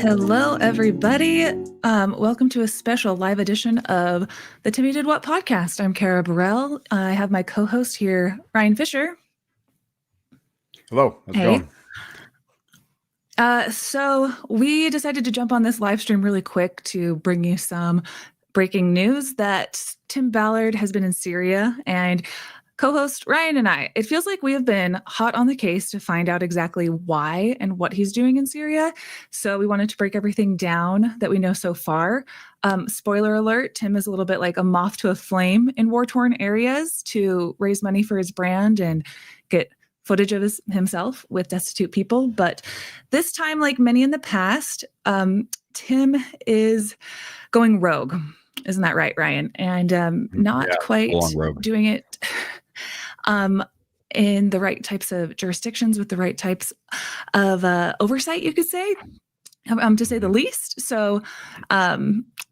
Hello, everybody. Welcome to a special live edition of the Timmy Did What podcast. I'm Carah Burrell. I have my co-host here, Ryan Fisher. Hello, how's it going? So we decided to jump on this live stream really quick to bring you some breaking news that Tim Ballard has been in Syria, and co-host Ryan and I, it feels like we have been hot on the case to find out exactly why and what he's doing in Syria. So we wanted to break everything down that we know so far. Spoiler alert, Tim is a little bit like a moth to a flame in war-torn areas to raise money for his brand and get footage of himself with destitute people. But this time, like many in the past, Tim is going rogue. Isn't that right, Ryan? And not quite doing it in the right types of jurisdictions with the right types of oversight, you could say, to say the least. So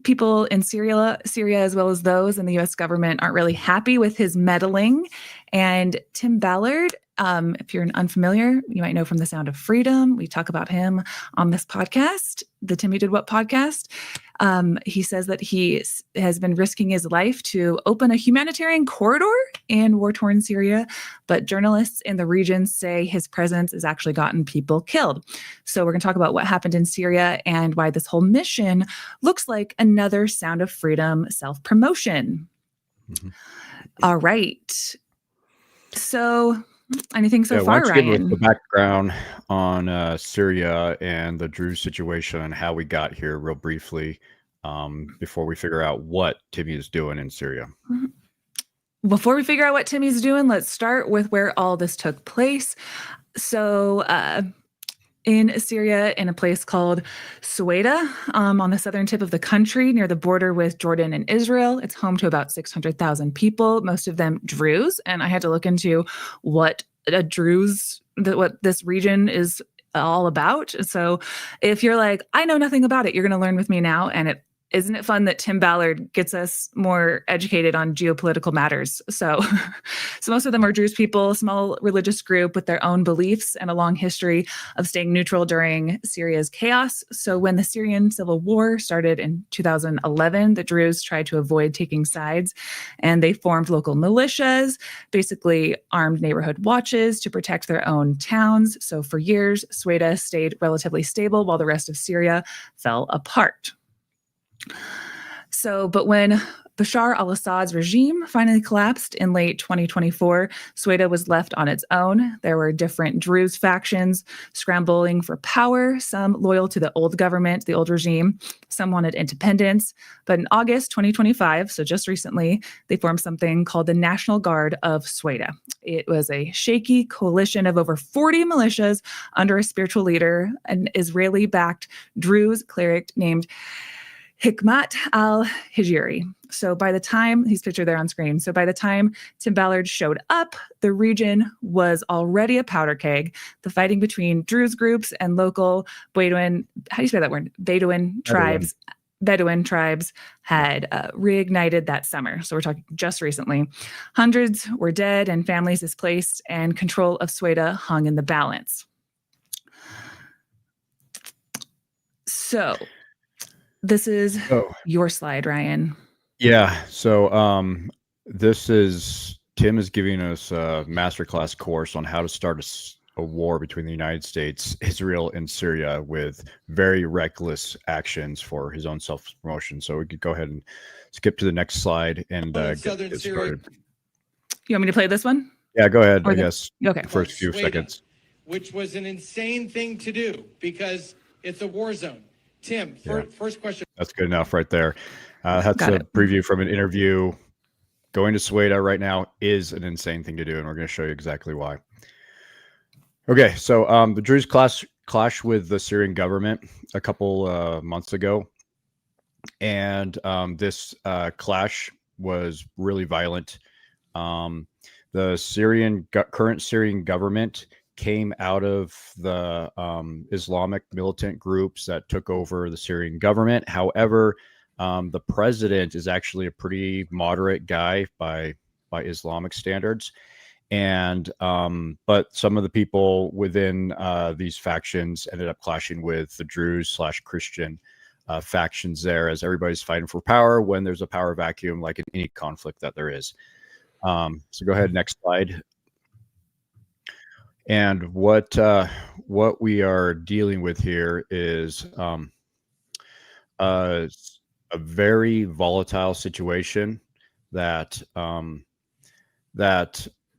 people in Syria, as well as those in the U.S. government, aren't really happy with his meddling. And Tim Ballard, if you're unfamiliar, you might know from The Sound of Freedom. We talk about him on this podcast, the Timmy Did What podcast. He says that he has been risking his life to open a humanitarian corridor in war-torn Syria, but journalists in the region say his presence has actually gotten people killed. So we're going to talk about what happened in Syria and why this whole mission looks like another Sound of Freedom self-promotion. Mm-hmm. All right. So anything so far, Ryan? Give us the background on Syria and the Druze situation and how we got here real briefly before we figure out what Timmy is doing in Syria. Before we figure out what Timmy's doing, let's start with where all this took place. So in Syria, in a place called Sueda, on the southern tip of the country, near the border with Jordan and Israel. It's home to about 600,000 people, most of them Druze. And I had to look into what what this region is all about. So if you're like, I know nothing about it, you're going to learn with me now. And isn't it fun that Tim Ballard gets us more educated on geopolitical matters? So most of them are Druze people, small religious group with their own beliefs and a long history of staying neutral during Syria's chaos. So when the Syrian civil war started in 2011, the Druze tried to avoid taking sides, and they formed local militias, basically armed neighborhood watches to protect their own towns. So for years, Sueda stayed relatively stable while the rest of Syria fell apart. So, but when Bashar al-Assad's regime finally collapsed in late 2024, Sueda was left on its own. There were different Druze factions scrambling for power, some loyal to the old government, the old regime. Some wanted independence. But in August 2025, so just recently, they formed something called the National Guard of Sueda. It was a shaky coalition of over 40 militias under a spiritual leader, an Israeli-backed Druze cleric named Hikmat al-Hijri. So by the time, he's pictured there on screen, so by the time Tim Ballard showed up, the region was already a powder keg. The fighting between Druze groups and local Bedouin, how do you say that word? Bedouin tribes had reignited that summer. So we're talking just recently. Hundreds were dead and families displaced, and control of Sueda hung in the balance. So this is your slide, Ryan. Yeah. So Tim is giving us a masterclass course on how to start a war between the United States, Israel, and Syria with very reckless actions for his own self-promotion. So we could go ahead and skip to the next slide and get started. You want me to play this one? Yeah, go ahead, I guess. Okay. First few seconds. Which was an insane thing to do because it's a war zone. Tim, first question. That's good enough right there. That's a preview from an interview. Going to Sueda right now is an insane thing to do, and we're going to show you exactly why. Okay, so the Druze clashed with the Syrian government a couple months ago, and this clash was really violent. The current Syrian government came out of the Islamic militant groups that took over the Syrian government. However, the president is actually a pretty moderate guy by Islamic standards. But some of the people within these factions ended up clashing with the Druze/Christian factions there, as everybody's fighting for power when there's a power vacuum, like in any conflict that there is. So go ahead, next slide. And what we are dealing with here is a very volatile situation that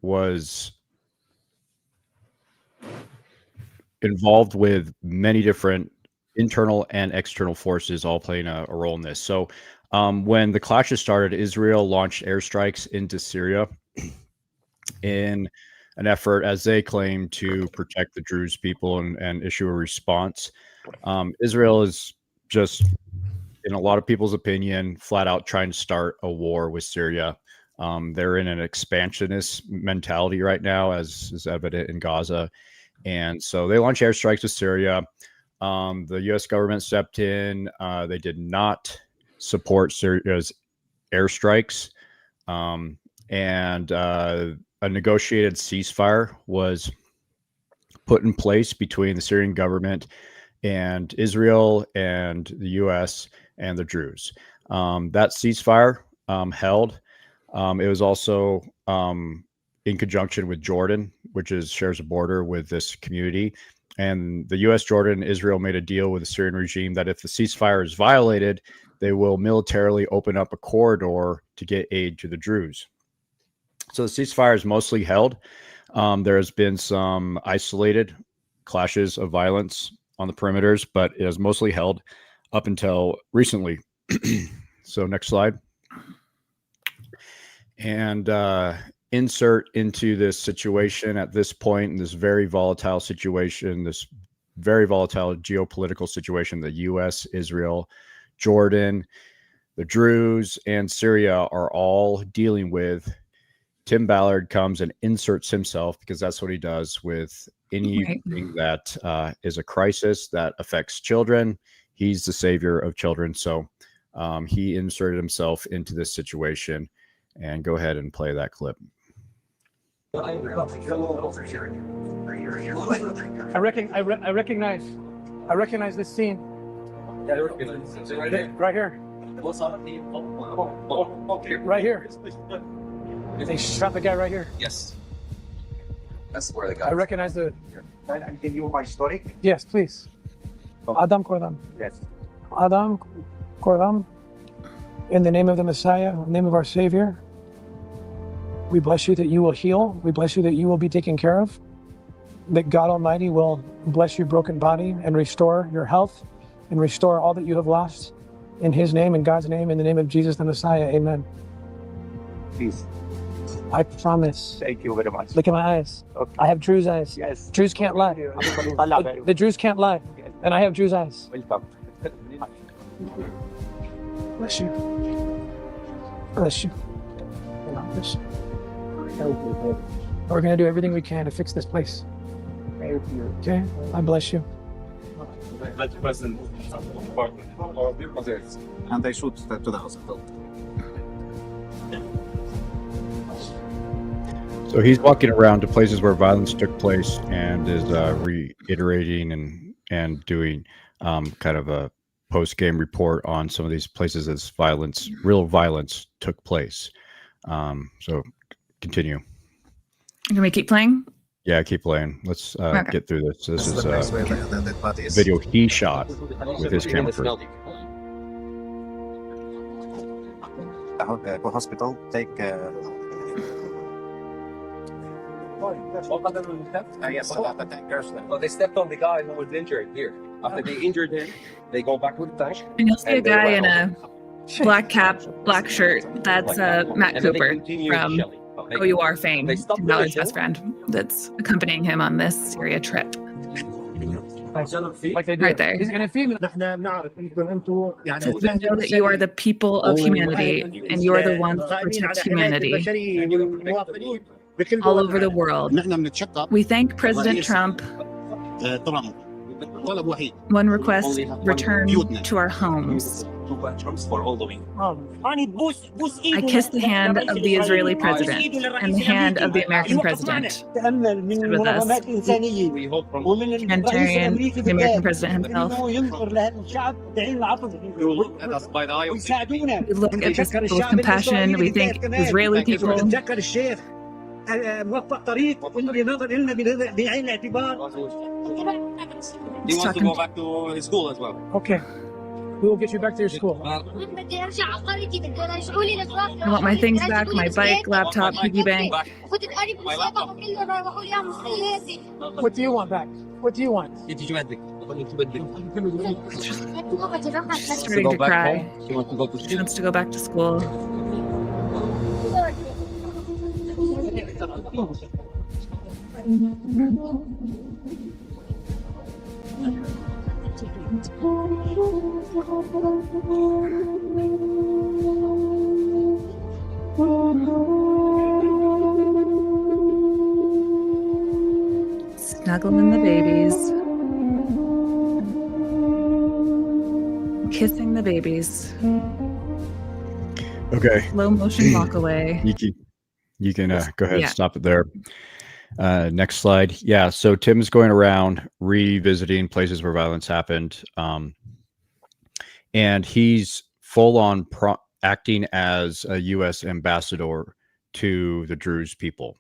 was involved with many different internal and external forces all playing a role in this. So when the clashes started, Israel launched airstrikes into Syria in an effort, as they claim, to protect the Druze people and issue a response. Israel is just, in a lot of people's opinion, flat out trying to start a war with Syria. They're in an expansionist mentality right now, as is evident in Gaza. And so they launched airstrikes with Syria. The U.S. government stepped in. They did not support Syria's airstrikes. And a negotiated ceasefire was put in place between the Syrian government and Israel and the U.S. and the Druze. That ceasefire held. It was also in conjunction with Jordan, which shares a border with this community. And the U.S., Jordan, and Israel made a deal with the Syrian regime that if the ceasefire is violated, they will militarily open up a corridor to get aid to the Druze. So the ceasefire is mostly held. There has been some isolated clashes of violence on the perimeters, but it is mostly held up until recently. So next slide. And insert into this situation at this point, in this very volatile situation, this very volatile geopolitical situation, the U.S., Israel, Jordan, the Druze, and Syria are all dealing with. Tim Ballard comes and inserts himself, because that's what he does with anything that is a crisis that affects children. He's the savior of children. So he inserted himself into this situation. And go ahead and play that clip. I recognize this scene. Right here. Right here. They shot the guy right here. Yes. That's where the guy. I recognize the. Can I give you my story? Yes, please. Adam Kordam. Yes. Adam Kordam. In the name of the Messiah, in the name of our Savior, we bless you that you will heal. We bless you that you will be taken care of. That God Almighty will bless your broken body and restore your health and restore all that you have lost. In His name, in God's name, in the name of Jesus the Messiah, amen. Please. I promise. Thank you very much. Look at my eyes. Okay. I have Druze eyes. Yes. Druze can't lie. The Druze can't lie. And I have Druze eyes. Welcome. Bless you. Bless you. Bless you. We're going to do everything we can to fix this place. Okay? I bless you. And they shoot to the hospital. So he's walking around to places where violence took place and is reiterating and doing kind of a post-game report on some of these places as real violence took place. So continue. Can we keep playing? Yeah, keep playing. Let's get through this. This is the video he shot with his camera crew. The hospital take. Yes, Well, they stepped on the guy who was injured here. After they injured him, they go back with the tank. And you'll see a guy in a black cap, black shirt. That's Matt Cooper from OUR fame, Tim Ballard's best friend, that's accompanying him on this Syria trip. Like they do. Right there. He's going to feed me. So know that you are the people of humanity, and you are the ones who protect humanity all over the world. We thank President Trump. One request: return to our homes. two bathrooms for all the way. I kiss the hand of the Israeli president and the hand of the American president. Stood with us. We hope from Humanitarian, the American president himself. let us by the eye of We look at this people with compassion. We think Israeli people. He wants to go back to his school as well. Okay. We will get you back to your school. I want my things back, my bike, laptop, piggy bank. What do you want back? What do you want? She's starting to cry. She wants to go to She school. wants to go back to school. Snuggling the babies. Kissing the babies. Okay. Slow motion walk away. You can go ahead and Yeah. stop it there. Next slide. Yeah. So Tim's going around revisiting places where violence happened. And he's full on acting as a U.S. ambassador to the Druze people.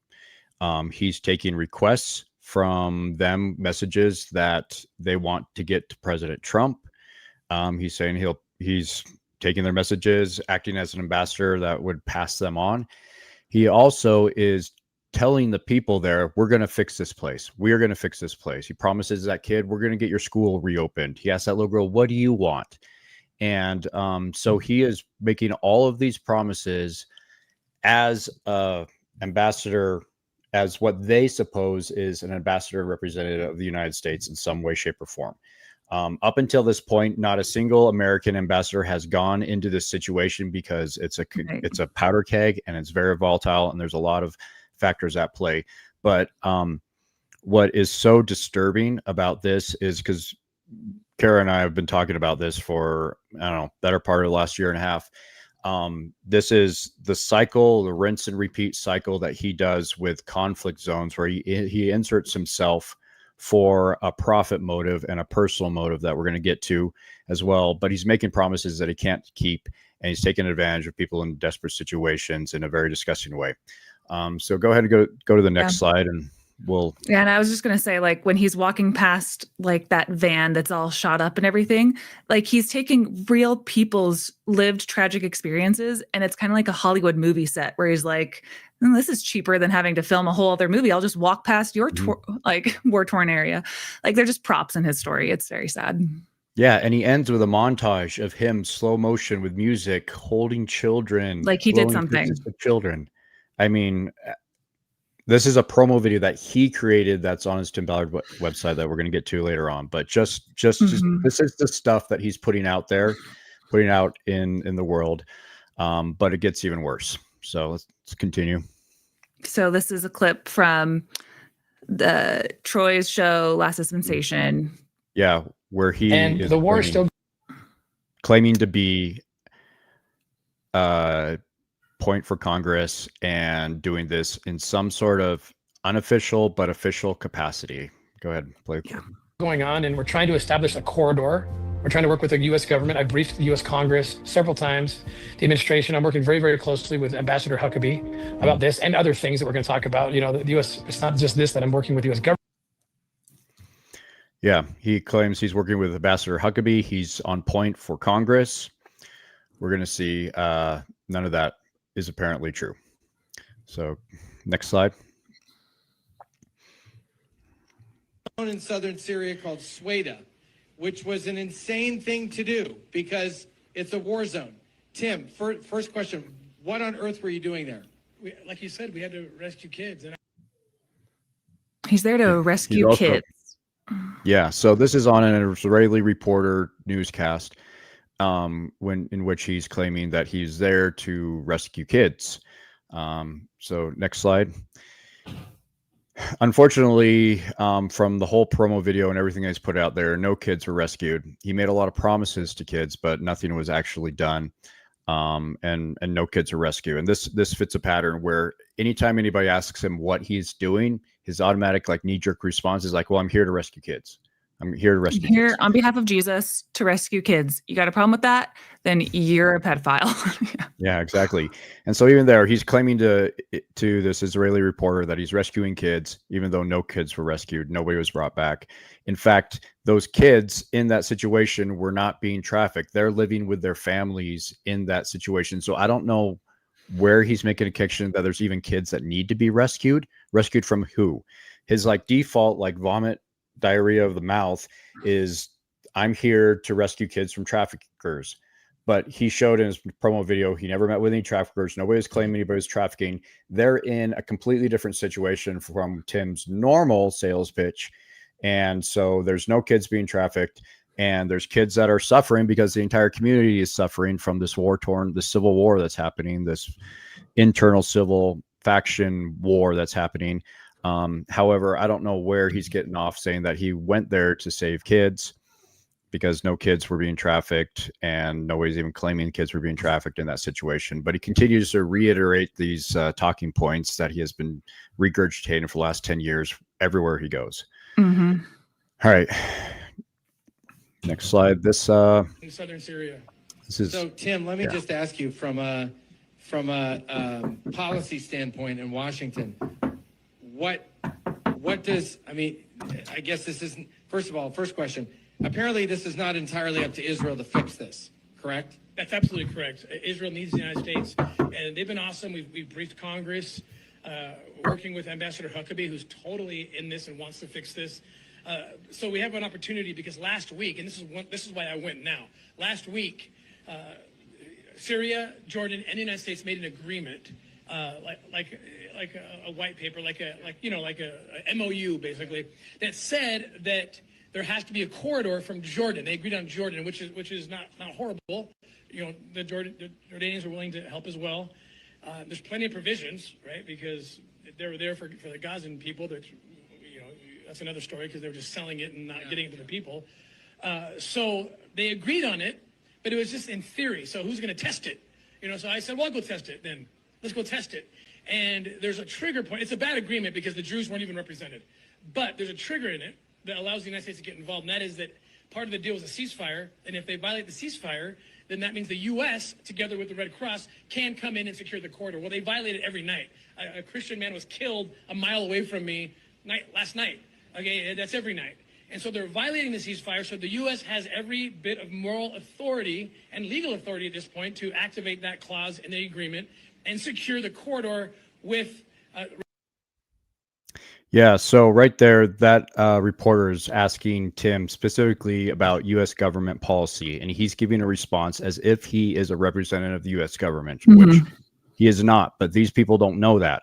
He's taking requests from them, messages that they want to get to President Trump. He's saying he's taking their messages, acting as an ambassador that would pass them on. He also is telling the people there, we're going to fix this place. We are going to fix this place. He promises that kid, we're going to get your school reopened. He asks that little girl, what do you want? And so he is making all of these promises as a ambassador, as what they suppose is an ambassador representative of the United States in some way, shape, or form. Up until this point, not a single American ambassador has gone into this situation because it's a powder keg and it's very volatile and there's a lot of factors at play. But what is so disturbing about this is because Carah and I have been talking about this for, I don't know, better part of the last year and a half. This is the cycle, the rinse and repeat cycle that he does with conflict zones where he inserts himself for a profit motive and a personal motive that we're going to get to as well. But he's making promises that he can't keep, and he's taking advantage of people in desperate situations in a very disgusting way. So go ahead and go to the next slide, and we'll. Yeah, and I was just going to say, like, when he's walking past like that van that's all shot up and everything, like he's taking real people's lived tragic experiences, and it's kind of like a Hollywood movie set where he's like, this is cheaper than having to film a whole other movie. I'll just walk past your like war-torn area. Like, they're just props in his story. It's very sad. Yeah, and he ends with a montage of him slow motion with music, holding children, like he did blowing something. kisses to children. I mean, this is a promo video that he created that's on his Tim Ballard website that we're going to get to later on. But just this is the stuff that he's putting out there, putting out in the world. But it gets even worse. So let's continue. So this is a clip from the Troy's show, Last Dispensation. Yeah, where he is the war still claiming to be point for Congress and doing this in some sort of unofficial but official capacity. Go ahead, play. Yeah. Going on, and we're trying to establish a corridor. We're trying to work with the U.S. government. I've briefed the U.S. Congress several times, the administration. I'm working very, very closely with Ambassador Huckabee about this and other things that we're going to talk about. You know, the U.S., it's not just this that I'm working with the U.S. government. Yeah, he claims he's working with Ambassador Huckabee. He's on point for Congress. We're going to see none of that is apparently true. So next slide. In southern Syria called Sweda, which was an insane thing to do because it's a war zone. Tim, first question, what on earth were you doing there? Like you said, we had to rescue kids. And he's there to rescue kids. Yeah, so this is on an Israeli reporter newscast in which he's claiming that he's there to rescue kids. So next slide. Unfortunately, from the whole promo video and everything he's put out there, no kids were rescued. He made a lot of promises to kids, but nothing was actually done. And no kids are rescued. And this fits a pattern where anytime anybody asks him what he's doing, his automatic like knee-jerk response is like, well, I'm here to rescue kids. I'm here to rescue kids. On behalf of Jesus to rescue kids. You got a problem with that? Then you're a pedophile. Yeah, exactly. And so even there, he's claiming to this Israeli reporter that he's rescuing kids, even though no kids were rescued. Nobody was brought back. In fact, those kids in that situation were not being trafficked. They're living with their families in that situation. So I don't know where he's making a connection that there's even kids that need to be rescued. Rescued from who? His like default, like vomit, diarrhea of the mouth is I'm here to rescue kids from traffickers. But he showed in his promo video, he never met with any traffickers. Nobody was claiming anybody was trafficking. They're in a completely different situation from Tim's normal sales pitch. And so there's no kids being trafficked, and there's kids that are suffering because the entire community is suffering from this the civil war that's happening, this internal civil faction war that's happening. However, I don't know where he's getting off saying that he went there to save kids, because no kids were being trafficked and nobody's even claiming kids were being trafficked in that situation. But he continues to reiterate these talking points that he has been regurgitating for the last 10 years everywhere he goes. Mm-hmm. All right. Next slide. This In southern Syria. This is So, Tim, let me just ask you from a policy standpoint in Washington, what does, I mean, I guess this isn't, first of all, first question, apparently this is not entirely up to Israel to fix this, correct? That's absolutely correct. Israel needs the United States, and they've been awesome. We've briefed Congress, working with Ambassador Huckabee, who's totally in this and wants to fix this. So we have an opportunity because last week, and this is why I went now. Last week, Syria, Jordan, and the United States made an agreement, like a white paper, like a MOU basically, that said that there has to be a corridor from Jordan. They agreed on Jordan, which is not horrible. You know, the Jordanians are willing to help as well. There's plenty of provisions, right? Because they were there for the Gazan people. That, you know, that's another story because they were just selling it and not getting it to the people. So they agreed on it, but it was just in theory. So who's going to test it? You know, so I said, well, I'll go test it then. Let's go test it. And there's a trigger point. It's a bad agreement because the Jews weren't even represented. But there's a trigger in it that allows the United States to get involved, and that is that part of the deal is a ceasefire, and if they violate the ceasefire, then that means the U.S., together with the Red Cross, can come in and secure the corridor. Well, they violate it every night. A Christian man was killed a mile away from me last night. Okay, that's every night. And so they're violating the ceasefire, so the U.S. has every bit of moral authority and legal authority at this point to activate that clause in the agreement and secure the corridor with... Yeah, so right there, that reporter is asking Tim specifically about U.S. government policy, and he's giving a response as if he is a representative of the U.S. government, which he is not, but these people don't know that.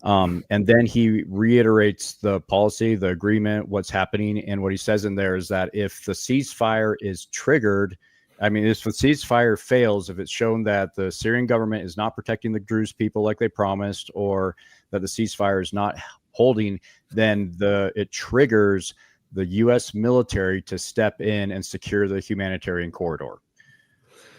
And then he reiterates the policy, the agreement, what's happening, and what he says in there is that if the ceasefire is triggered, I mean, if the ceasefire fails, if it's shown that the Syrian government is not protecting the Druze people like they promised, or that the ceasefire is not holding, then it triggers the U.S. military to step in and secure the humanitarian corridor.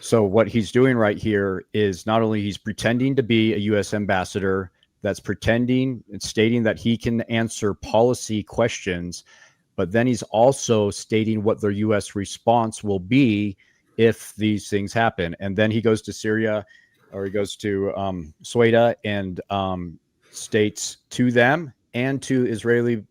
So what he's doing right here is not only he's pretending to be a U.S. ambassador that's pretending and stating that he can answer policy questions, but then he's also stating what their U.S. response will be if these things happen. And then he goes to Syria, or he goes to Sweda and states to them and to Israeli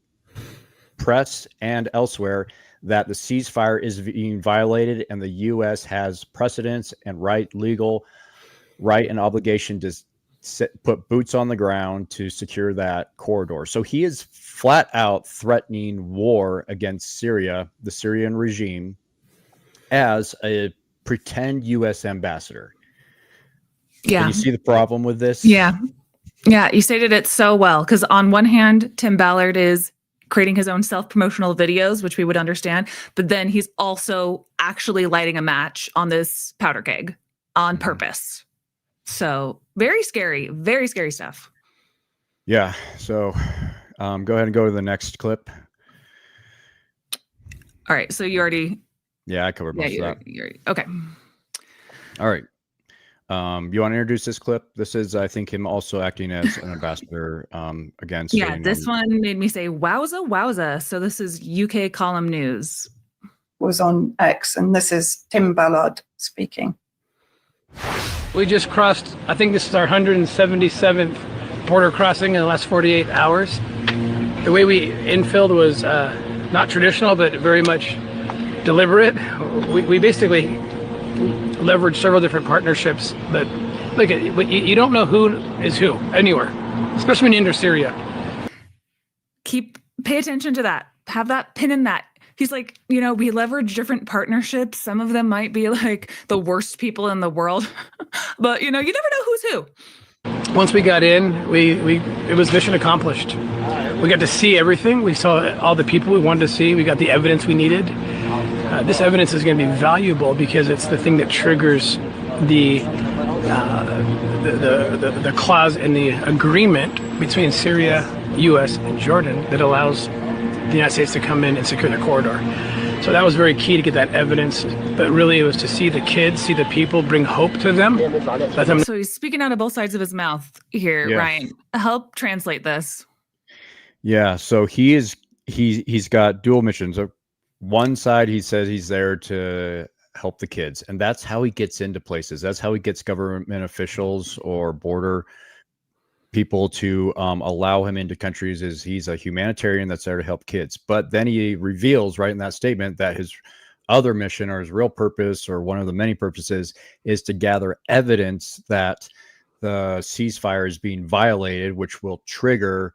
press and elsewhere that the ceasefire is being violated, and the U.S. has precedence and legal right and obligation to put boots on the ground to secure that corridor. So he is flat out threatening war against Syria, the Syrian regime, as a pretend U.S. ambassador. Yeah. Can you see the problem with this? Yeah. Yeah, you stated it so well, because on one hand, Tim Ballard is creating his own self-promotional videos, which we would understand, but then he's also actually lighting a match on this powder keg on purpose. So very scary stuff. Yeah. So Go ahead and go to the next clip. All right. So you already. Yeah, I covered most of that. Okay. All right. You want to introduce this clip? This is, I think, him also acting as an ambassador against. Yeah, this one made me say, wowza, wowza. So this is UK Column News. Was on X, and this is Tim Ballard speaking. We just crossed, I think this is our 177th border crossing in the last 48 hours. The way we infilled was not traditional, but very much deliberate. We basically leveraged several different partnerships, but look, you don't know who is who anywhere, especially when you enter Syria. Pay attention to that. Have that pin in that. He's like, we leverage different partnerships. Some of them might be like the worst people in the world, but you never know who's who. Once we got in, it was mission accomplished. We got to see everything. We saw all the people we wanted to see. We got the evidence we needed. This evidence is going to be valuable because it's the thing that triggers the clause in the agreement between Syria, U.S., and Jordan that allows the United States to come in and secure the corridor. So that was very key to get that evidence. But really, it was to see the kids, see the people, bring hope to them. So he's speaking out of both sides of his mouth here, yeah. Ryan. Help translate this. Yeah, so he's got dual missions. One side, he says he's there to help the kids, and that's how he gets into places. That's how he gets government officials or border people to allow him into countries. Is he's a humanitarian that's there to help kids. But then he reveals right in that statement that his other mission, or his real purpose, or one of the many purposes, is to gather evidence that the ceasefire is being violated, which will trigger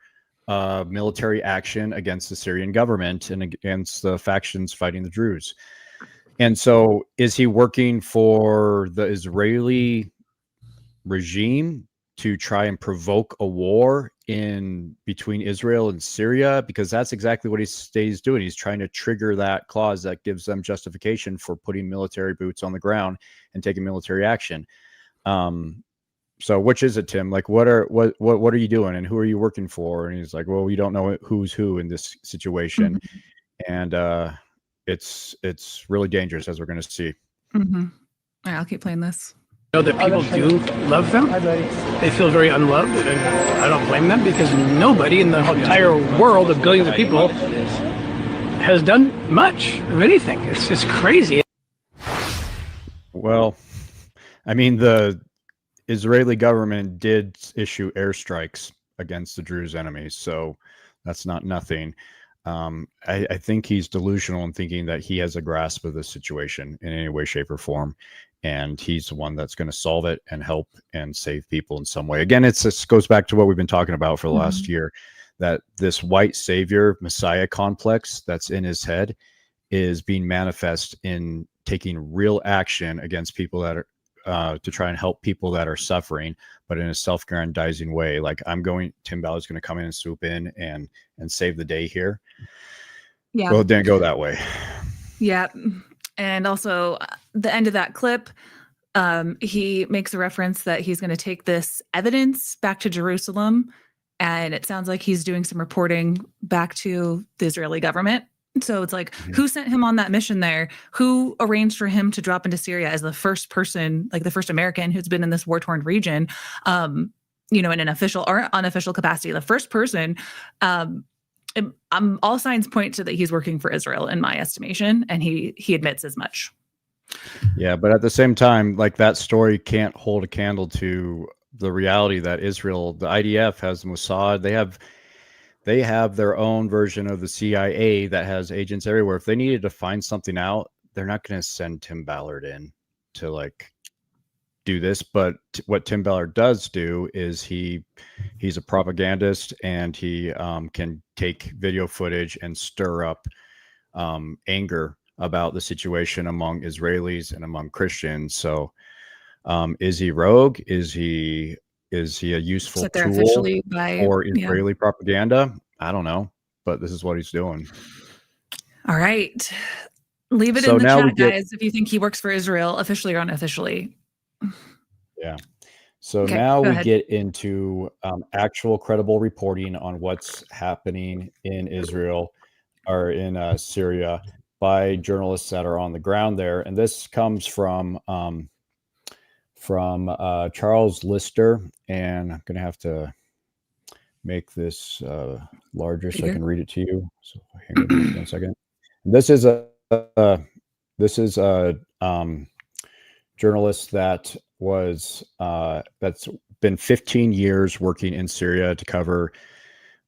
military action against the Syrian government and against the factions fighting the Druze. And so is he working for the Israeli regime to try and provoke a war in between Israel and Syria? Because that's exactly what he's doing. He's trying to trigger that clause that gives them justification for putting military boots on the ground and taking military action. So which is it, Tim? Like, what are you doing, and who are you working for? And he's like, well, we don't know who's who in this situation. Mm-hmm. And it's really dangerous, as we're going to see. Mm-hmm. All right, I'll keep playing this. Know that people do love them. They feel very unloved, and I don't blame them, because nobody in the entire world of billions of people has done much of anything. It's just crazy. Well, I mean, the Israeli government did issue airstrikes against the Druze enemies, so that's not nothing. I think he's delusional in thinking that he has a grasp of the situation in any way, shape, or form, and he's the one that's going to solve it and help and save people in some way. Again, this goes back to what we've been talking about for the last year, that this white savior messiah complex that's in his head is being manifest in taking real action against people that are to try and help people that are suffering, but in a self-aggrandizing way. Like, Tim Ballard's going to come in and swoop in and save the day here. Yeah. Well, it didn't go that way. Yeah. And also the end of that clip, he makes a reference that he's going to take this evidence back to Jerusalem. And it sounds like he's doing some reporting back to the Israeli government. So it's like, who sent him on that mission there? Who arranged for him to drop into Syria as the first person, like the first American who's been in this war-torn region, in an official or unofficial capacity? The first person, all signs point to that he's working for Israel, in my estimation, and he admits as much. Yeah, but at the same time, like, that story can't hold a candle to the reality that Israel, the IDF, has Mossad. They have their own version of the CIA that has agents everywhere. If they needed to find something out, they're not going to send Tim Ballard in to do this. But what Tim Ballard does do is he's a propagandist, and he can take video footage and stir up anger about the situation among Israelis and among Christians. So is he rogue? Is he a useful tool for Israeli propaganda? I don't know, but this is what he's doing. All right. Leave it in the chat, guys, if you think he works for Israel, officially or unofficially. Yeah. So Okay, now go we ahead. get into actual credible reporting on what's happening in Israel or in Syria by journalists that are on the ground there. And this comes from Charles Lister. And I'm going to have to make this larger so I can read it to you. So hang on just 1 second. This is a journalist that was that's been 15 years working in Syria to cover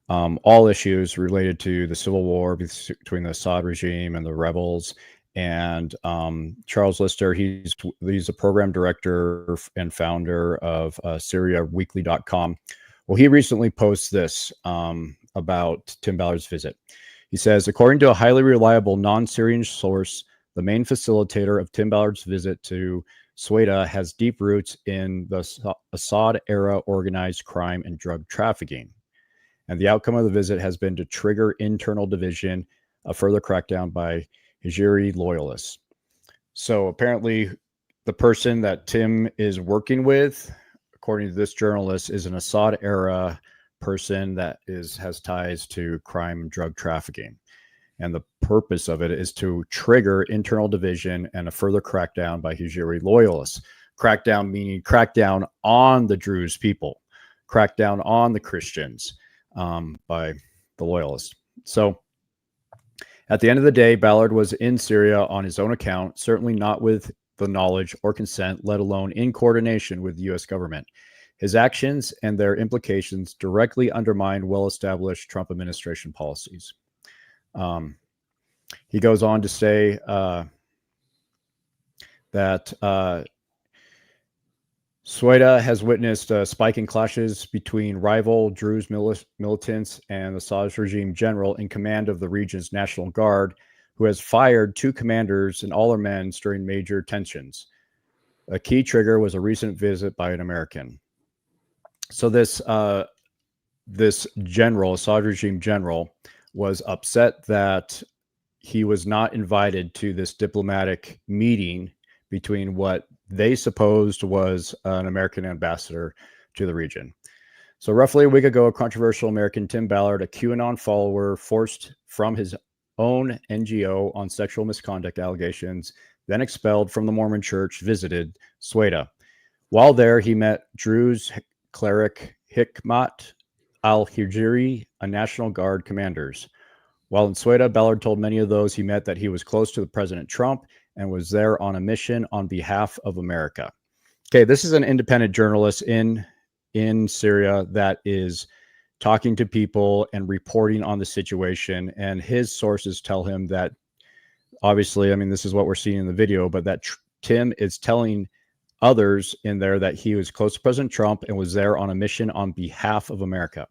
all issues related to the civil war between the Assad regime and the rebels. And Charles Lister, he's a program director and founder of SyriaWeekly.com. Well, he recently posted this about Tim Ballard's visit. He says, according to a highly reliable non-Syrian source, the main facilitator of Tim Ballard's visit to Sweda has deep roots in the Assad-era organized crime and drug trafficking. And the outcome of the visit has been to trigger internal division, a further crackdown by Hijri loyalists. So apparently the person that Tim is working with, according to this journalist, is an Assad-era person that has ties to crime and drug trafficking. And the purpose of it is to trigger internal division and a further crackdown by Hijri loyalists. Crackdown meaning crackdown on the Druze people, crackdown on the Christians by the loyalists. So at the end of the day, Ballard was in Syria on his own account, certainly not with the knowledge or consent, let alone in coordination with the U.S. government. His actions and their implications directly undermine well-established Trump administration policies. He goes on to say that Sweda has witnessed a spike in clashes between rival Druze militants and the Assad regime general in command of the region's National Guard, who has fired 2 commanders and all their men during major tensions. A key trigger was a recent visit by an American. So this general, Assad regime general, was upset that he was not invited to this diplomatic meeting between what they supposed was an American ambassador to the region. So roughly a week ago, a controversial American, Tim Ballard, a QAnon follower forced from his own NGO on sexual misconduct allegations, then expelled from the Mormon church, visited Sweda. While there, he met Druze cleric Hikmat al-Hijri, a National Guard commanders. While in Sweda, Ballard told many of those he met that he was close to the President Trump and was there on a mission on behalf of America. Okay, this is an independent journalist in Syria that is talking to people and reporting on the situation. And his sources tell him that, obviously, I mean, this is what we're seeing in the video, but that Tim is telling others in there that he was close to President Trump and was there on a mission on behalf of America.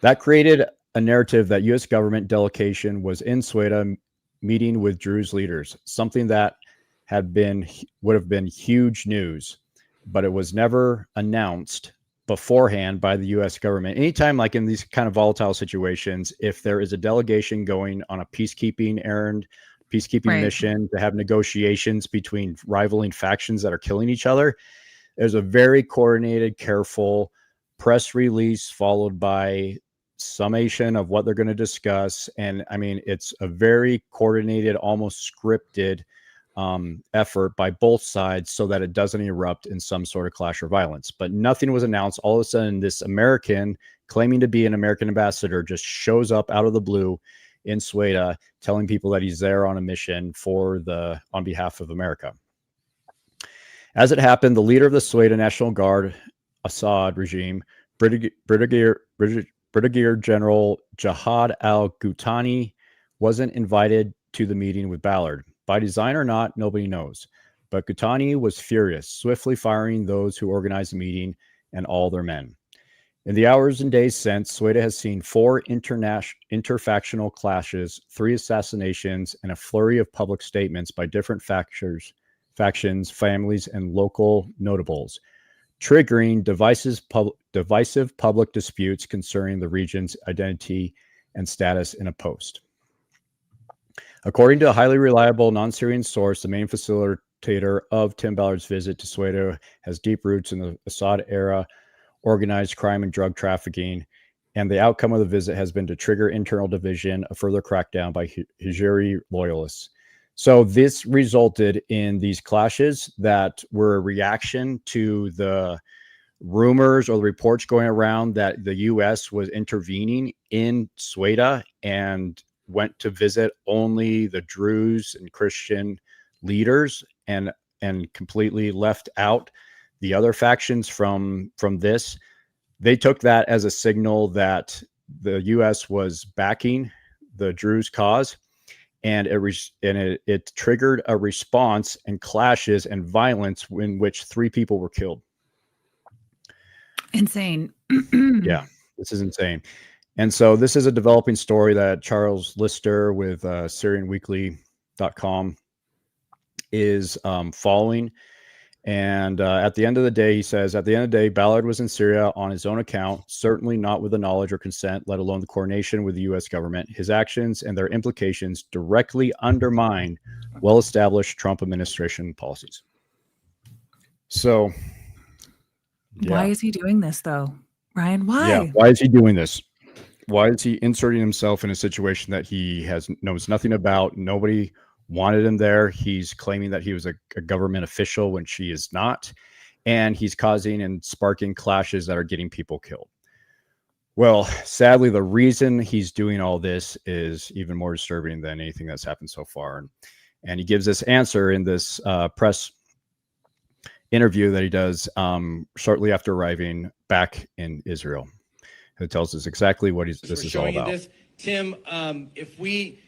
That created a narrative that U.S. government delegation was in Sweda meeting with Druze leaders, something that would have been huge news, but it was never announced beforehand by the U.S. government. Anytime, like in these kind of volatile situations, if there is a delegation going on a peacekeeping errand, peacekeeping mission to have negotiations between rivaling factions that are killing each other, there's a very coordinated, careful press release followed by summation of what they're going to discuss. And I mean, it's a very coordinated, almost scripted effort by both sides so that it doesn't erupt in some sort of clash or violence. But nothing was announced. All of a sudden, this American claiming to be an American ambassador just shows up out of the blue in Sweda, telling people that he's there on a mission on behalf of America. As it happened, the leader of the Sweda National Guard, Assad regime, Brigadier General Jihad al-Ghutani, wasn't invited to the meeting with Ballard. By design or not, nobody knows. But Ghutani was furious, swiftly firing those who organized the meeting and all their men. In the hours and days since, Sweda has seen 4 interfactional clashes, 3 assassinations, and a flurry of public statements by different factions, families, and local notables, triggering divisive public disputes concerning the region's identity and status in a post. According to a highly reliable non-Syrian source, the main facilitator of Tim Ballard's visit to Soweto has deep roots in the Assad era, organized crime and drug trafficking, and the outcome of the visit has been to trigger internal division, a further crackdown by Hijri loyalists. So this resulted in these clashes that were a reaction to the rumors or the reports going around that the U.S. was intervening in Soweto and went to visit only the Druze and Christian leaders and completely left out the other factions from this. They took that as a signal that the U.S. was backing the Druze cause, and it triggered a response and clashes and violence in which 3 people were killed. Insane. Yeah, this is insane. And so this is a developing story that Charles Lister with SyrianWeekly.com is following. And at the end of the day, he says, at the end of the day, Ballard was in Syria on his own account, certainly not with the knowledge or consent, let alone the coordination with the U.S. government. His actions and their implications directly undermine well-established Trump administration policies. So, yeah. Why is he doing this, though, Ryan? Why? Yeah, why is he doing this? Why is he inserting himself in a situation that he knows nothing about? Nobody wanted him there. He's claiming that he was a government official when she is not. And he's causing and sparking clashes that are getting people killed. Well, sadly, the reason he's doing all this is even more disturbing than anything that's happened so far. And he gives this answer in this press interview that he does shortly after arriving back in Israel. It tells us exactly what this is all about. Tim, if we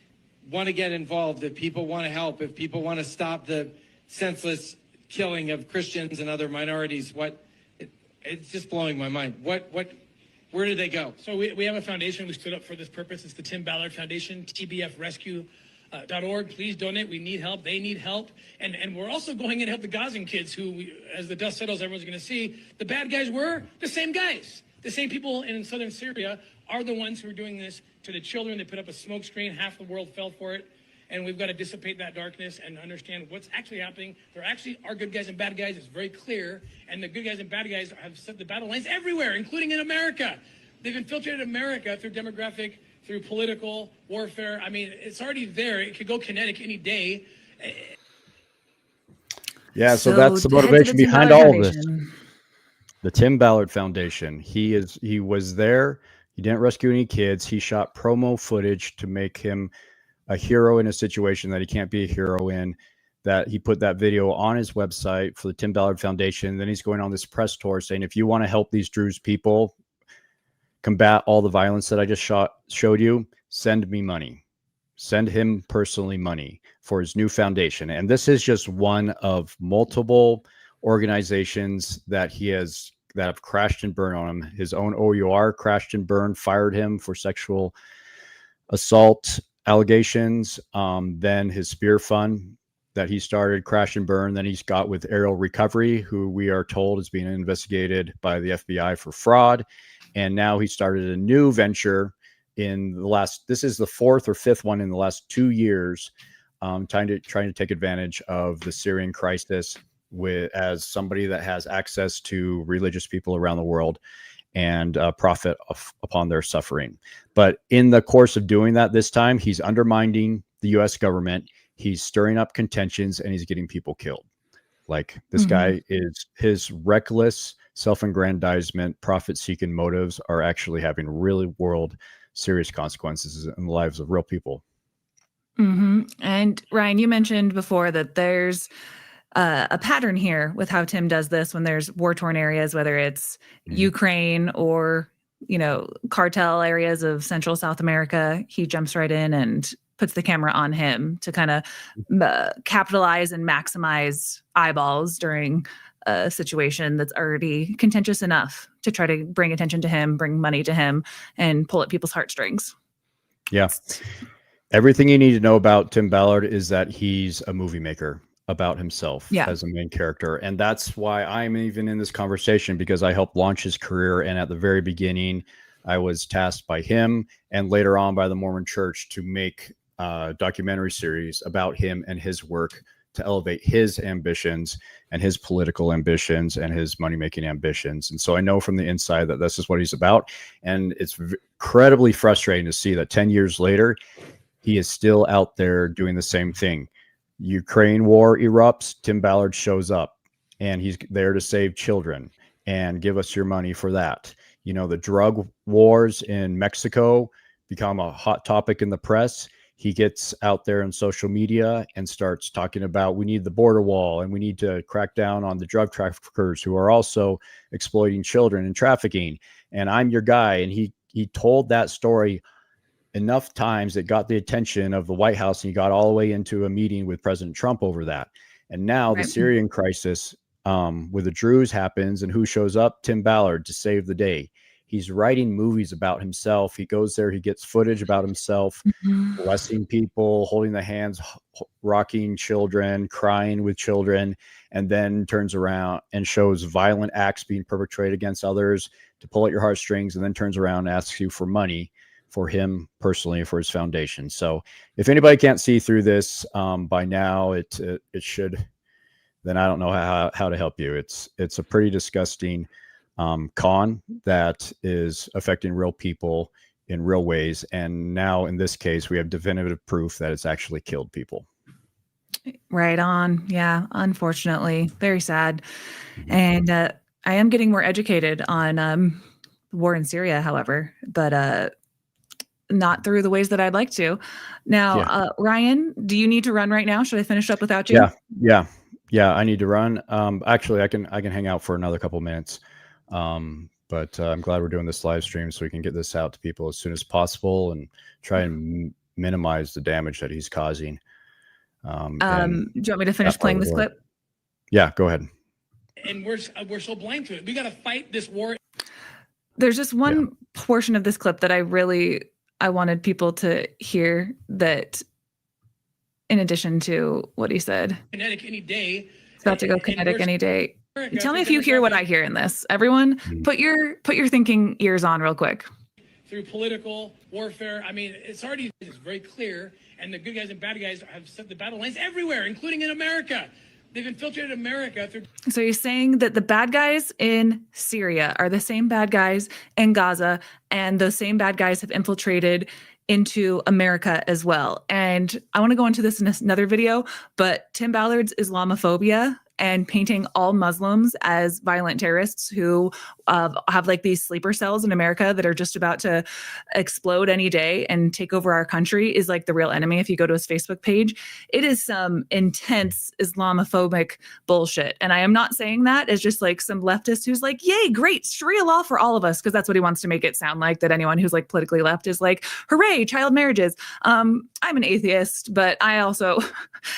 want to get involved, if people want to help, if people want to stop the senseless killing of Christians and other minorities, it's just blowing my mind. Where did they go? So we have a foundation we stood up for this purpose. It's the Tim Ballard Foundation, tbfrescue.org. Please donate. We need help. They need help. And we're also going in to help the Gazan kids who, as the dust settles, everyone's going to see the bad guys were the same guys. The same people in southern Syria are the ones who are doing this to the children. They put up a smoke screen. Half the world fell for it. And we've got to dissipate that darkness and understand what's actually happening. There actually are good guys and bad guys. It's very clear. And the good guys and bad guys have set the battle lines everywhere, including in America. They've infiltrated America through demographic, through political warfare. I mean, it's already there. It could go kinetic any day. Yeah, so that's the motivation behind all of this. The Tim Ballard Foundation. He was there. He didn't rescue any kids. He shot promo footage to make him a hero in a situation that he can't be a hero in. That he put that video on his website for the Tim Ballard Foundation. Then he's going on this press tour saying, if you want to help these Druze people combat all the violence that I just showed you, send me money. Send him personally money for his new foundation. And this is just one of multiple organizations that have crashed and burned on him. His own OUR crashed and burned, fired him for sexual assault allegations. Then his Spear Fund that he started crashed and burned. Then he's got with Aerial Recovery, who we are told is being investigated by the FBI for fraud. And now he started a new venture in this is the 4th or 5th one in the last 2 years, trying to take advantage of the Syrian crisis as somebody that has access to religious people around the world and profit upon their suffering. But in the course of doing that this time, he's undermining the U.S. government. He's stirring up contentions and he's getting people killed. Like this guy his reckless self-aggrandizement, profit-seeking motives are actually having really serious consequences in the lives of real people. And Ryan, you mentioned before that there's a pattern here with how Tim does this when there's war-torn areas, whether it's Ukraine or, cartel areas of Central South America. He jumps right in and puts the camera on him to kind of capitalize and maximize eyeballs during a situation that's already contentious enough to try to bring attention to him, bring money to him, and pull at people's heartstrings. Yeah. Everything you need to know about Tim Ballard is that he's a movie maker about himself as a main character. And that's why I'm even in this conversation, because I helped launch his career. And at the very beginning, I was tasked by him and later on by the Mormon Church to make a documentary series about him and his work to elevate his ambitions and his political ambitions and his money-making ambitions. And so I know from the inside that this is what he's about. And it's incredibly frustrating to see that 10 years later, he is still out there doing the same thing. Ukraine war erupts, Tim Ballard shows up, and he's there to save children and give us your money for that. You know, the drug wars in Mexico become a hot topic in the press. He gets out there on social media and starts talking about we need the border wall and we need to crack down on the drug traffickers who are also exploiting children and trafficking. And I'm your guy. And he told that story enough times that got the attention of the White House, and he got all the way into a meeting with President Trump over that. And now the Syrian crisis with the Druze happens, and who shows up? Tim Ballard to save the day. He's writing movies about himself. He goes there, he gets footage about himself, blessing people, holding the hands, rocking children, crying with children, and then turns around and shows violent acts being perpetrated against others to pull at your heartstrings, and then turns around and asks you for money for him personally and for his foundation. So if anybody can't see through this by now, it should, then I don't know how to help you. It's a pretty disgusting con that is affecting real people in real ways. And now in this case, we have definitive proof that it's actually killed people. Right on. Yeah, unfortunately, very sad. And I am getting more educated on the war in Syria, however, but not through the ways that I'd like to. Now, Ryan, do you need to run right now? Should I finish up without you? Yeah, I need to run. Actually, I can hang out for another couple minutes. But I'm glad we're doing this live stream so we can get this out to people as soon as possible and try and minimize the damage that he's causing. Do you want me to finish playing this clip? Yeah, go ahead. And we're so blind to it. We got to fight this war. There's just one portion of this clip that I wanted people to hear, that in addition to what he said. Kinetic any day. It's about to go kinetic any day. Tell me if you hear what I hear in this. Everyone, put your thinking ears on real quick. Through political warfare, I mean, it's very clear, and the good guys and bad guys have set the battle lines everywhere, including in America. They've infiltrated America through. So you're saying that the bad guys in Syria are the same bad guys in Gaza, and those same bad guys have infiltrated into America as well. And I want to go into this in another video, but Tim Ballard's Islamophobia and painting all Muslims as violent terrorists who have like these sleeper cells in America that are just about to explode any day and take over our country is like the real enemy. If you go to his Facebook page, it is some intense Islamophobic bullshit. And I am not saying that as just like some leftist who's like, yay, great, Sharia law for all of us, because that's what he wants to make it sound like, that anyone who's like politically left is like, hooray, child marriages. I'm an atheist, but I also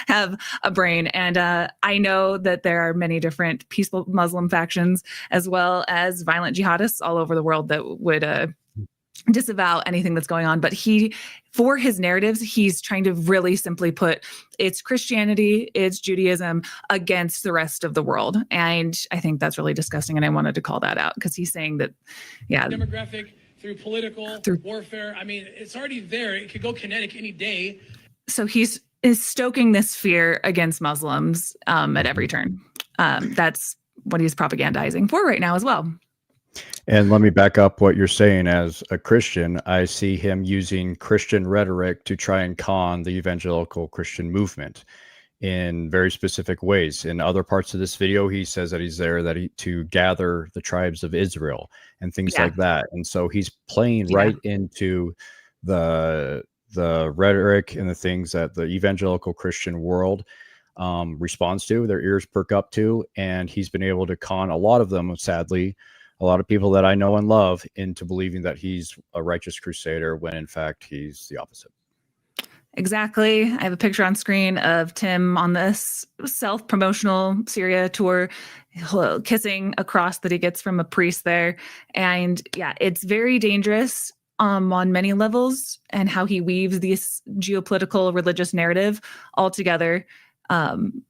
have a brain, and I know that there are many different peaceful Muslim factions as well as violent jihadists all over the world that would disavow anything that's going on. But for his narratives, he's trying to really simply put it's Christianity, it's Judaism against the rest of the world. And I think that's really disgusting. And I wanted to call that out because he's saying that, demographic, through political warfare. I mean, it's already there. It could go kinetic any day. So he's stoking this fear against Muslims at every turn. That's what he's propagandizing for right now as well. And let me back up what you're saying. As a Christian, I see him using Christian rhetoric to try and con the evangelical Christian movement in very specific ways. In other parts of this video, he says that he's there to gather the tribes of Israel and things like that. And so he's playing right into the rhetoric and the things that the evangelical Christian world responds to, their ears perk up to, and he's been able to con a lot of them, sadly, a lot of people that I know and love, into believing that he's a righteous crusader when in fact he's the opposite. Exactly. I have a picture on screen of Tim on this self-promotional Syria tour, kissing a cross that he gets from a priest there. And yeah, it's very dangerous on many levels, and how he weaves this geopolitical religious narrative all together.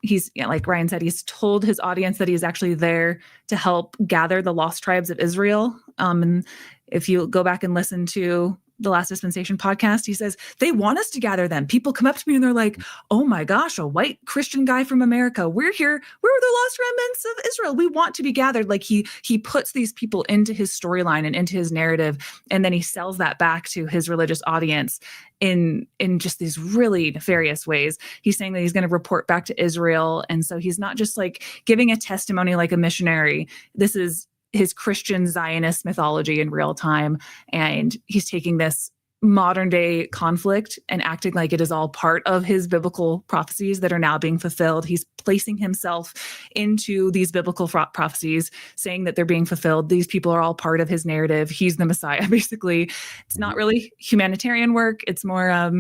He's, like Ryan said, he's told his audience that he's actually there to help gather the lost tribes of Israel. And if you go back and listen to the Last Dispensation podcast. He says, they want us to gather them. People come up to me and they're like, oh my gosh, a white Christian guy from America. We're here. We're the lost remnants of Israel. We want to be gathered. Like he puts these people into his storyline and into his narrative. And then he sells that back to his religious audience in just these really nefarious ways. He's saying that he's going to report back to Israel. And so he's not just like giving a testimony like a missionary. This is his Christian Zionist mythology in real time. And he's taking this modern day conflict and acting like it is all part of his biblical prophecies that are now being fulfilled. He's placing himself into these biblical prophecies, saying that they're being fulfilled. These people are all part of his narrative. He's the Messiah. Basically, it's not really humanitarian work. It's more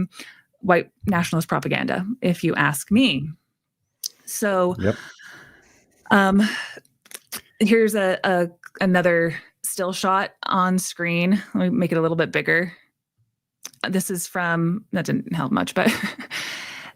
white nationalist propaganda, if you ask me. So here's another still shot on screen. Let me make it a little bit bigger. This is from, that didn't help much, but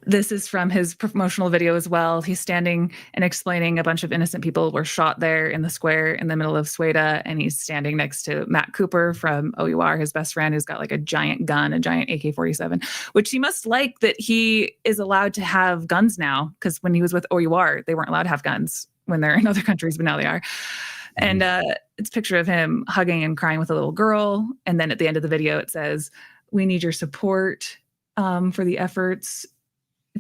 this is from his promotional video as well. He's standing and explaining a bunch of innocent people were shot there in the square in the middle of Sweda. And he's standing next to Matt Cooper from OUR, his best friend, who's got like a giant gun, a giant AK-47, which he must like that he is allowed to have guns now. Because when he was with OUR, they weren't allowed to have guns when they're in other countries, but now they are. And it's a picture of him hugging and crying with a little girl. And then at the end of the video, it says, we need your support for the efforts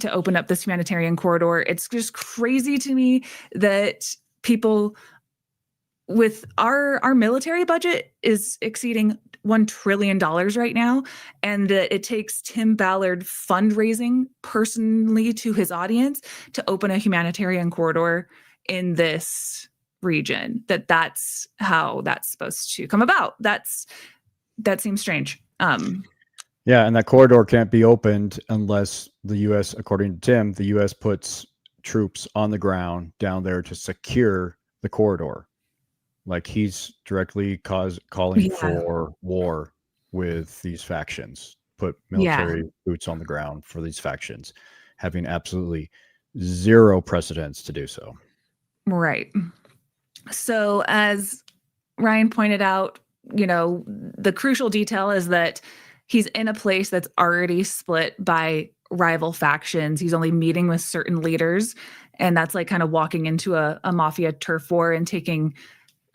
to open up this humanitarian corridor. It's just crazy to me that people with our military budget is exceeding $1 trillion right now. And that it takes Tim Ballard fundraising personally to his audience to open a humanitarian corridor in this region. That's how that's supposed to come about. That seems strange. Yeah, and that corridor can't be opened unless the U.S., according to Tim, the U.S. puts troops on the ground down there to secure the corridor. Like he's directly calling for war with these factions, put military boots on the ground for these factions, having absolutely zero precedence to do so. Right. So as Ryan pointed out, the crucial detail is that he's in a place that's already split by rival factions. He's only meeting with certain leaders. And that's like kind of walking into a mafia turf war and taking,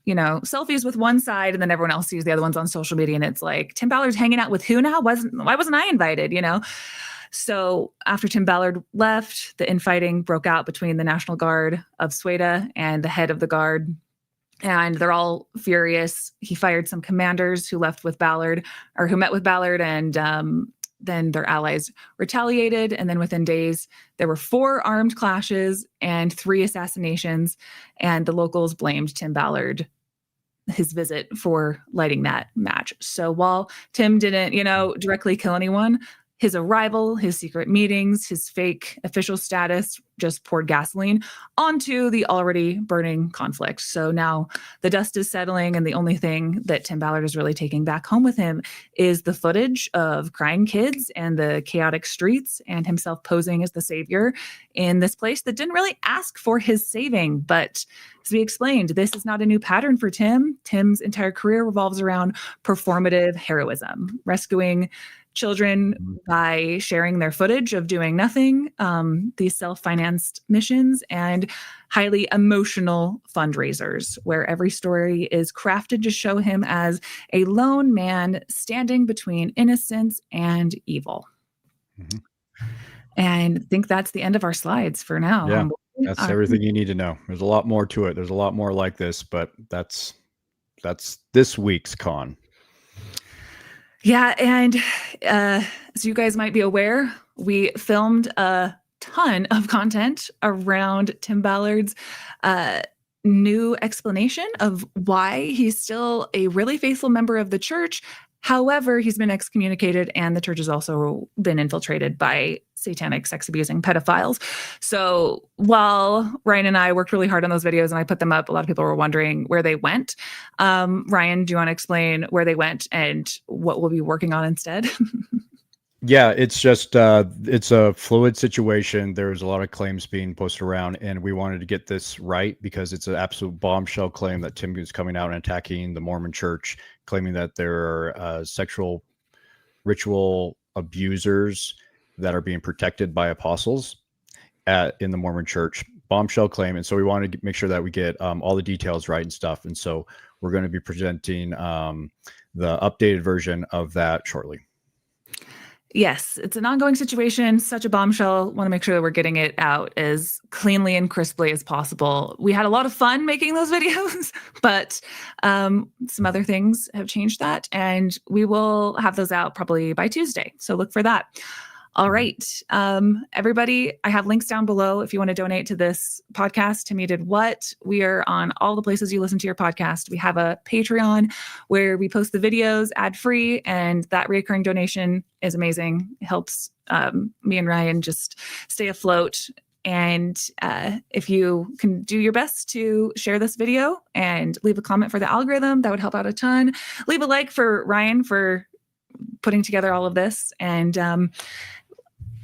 selfies with one side, and then everyone else sees the other ones on social media. And it's like, Tim Ballard's hanging out with who now? Why wasn't I invited, So after Tim Ballard left, the infighting broke out between the National Guard of Sweda and the head of the guard. And they're all furious. He fired some commanders who met with Ballard, and then their allies retaliated. And then within days, there were 4 armed clashes and 3 assassinations. And the locals blamed Tim Ballard, his visit, for lighting that match. So while Tim didn't, directly kill anyone, his arrival, his secret meetings, his fake official status just poured gasoline onto the already burning conflict. So now the dust is settling, and the only thing that Tim Ballard is really taking back home with him is the footage of crying kids and the chaotic streets, and himself posing as the savior in this place that didn't really ask for his saving. But as we explained, this is not a new pattern for Tim. Tim's entire career revolves around performative heroism, rescuing children by sharing their footage of doing nothing, these self-financed missions, and highly emotional fundraisers, where every story is crafted to show him as a lone man standing between innocence and evil. And I think that's the end of our slides for now. Yeah, that's everything you need to know. There's a lot more to it. There's a lot more like this, but that's this week's con. Yeah, and as you guys might be aware, we filmed a ton of content around Tim Ballard's new explanation of why he's still a really faithful member of the church. However, he's been excommunicated, and the church has also been infiltrated by satanic sex-abusing pedophiles. So while Ryan and I worked really hard on those videos and I put them up, a lot of people were wondering where they went. Ryan, do you want to explain where they went and what we'll be working on instead? Yeah, it's just it's a fluid situation. There's a lot of claims being posted around, and we wanted to get this right because it's an absolute bombshell claim that Tim is coming out and attacking the Mormon church, claiming that there are sexual ritual abusers that are being protected by apostles in the Mormon Church. Bombshell claim. And so we wanted to make sure that we get all the details right and stuff. And so we're going to be presenting the updated version of that shortly. Yes, it's an ongoing situation, such a bombshell. Want to make sure that we're getting it out as cleanly and crisply as possible. We had a lot of fun making those videos, but some other things have changed that, and we will have those out probably by Tuesday. So look for that. All right. Everybody, I have links down below if you want to donate to this podcast, Timmy Did What. We are on all the places you listen to your podcast. We have a Patreon where we post the videos ad-free, and that recurring donation is amazing. It helps me and Ryan just stay afloat. And if you can do your best to share this video and leave a comment for the algorithm, that would help out a ton. Leave a like for Ryan for putting together all of this. And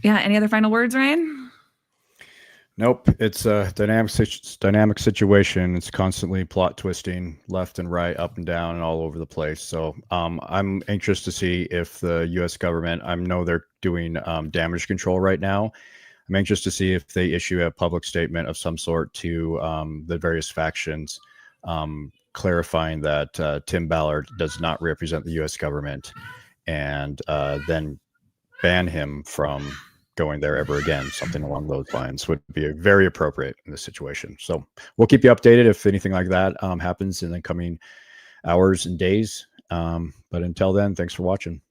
any other final words, Ryan? Nope. It's a dynamic situation. It's constantly plot twisting left and right, up and down, and all over the place. So I'm anxious to see if the U.S. government, I know they're doing damage control right now. I'm anxious to see if they issue a public statement of some sort to the various factions, clarifying that Tim Ballard does not represent the U.S. government, and then ban him from going there ever again. Something along those lines would be very appropriate in this situation. So we'll keep you updated if anything like that happens in the coming hours and days. But until then, thanks for watching.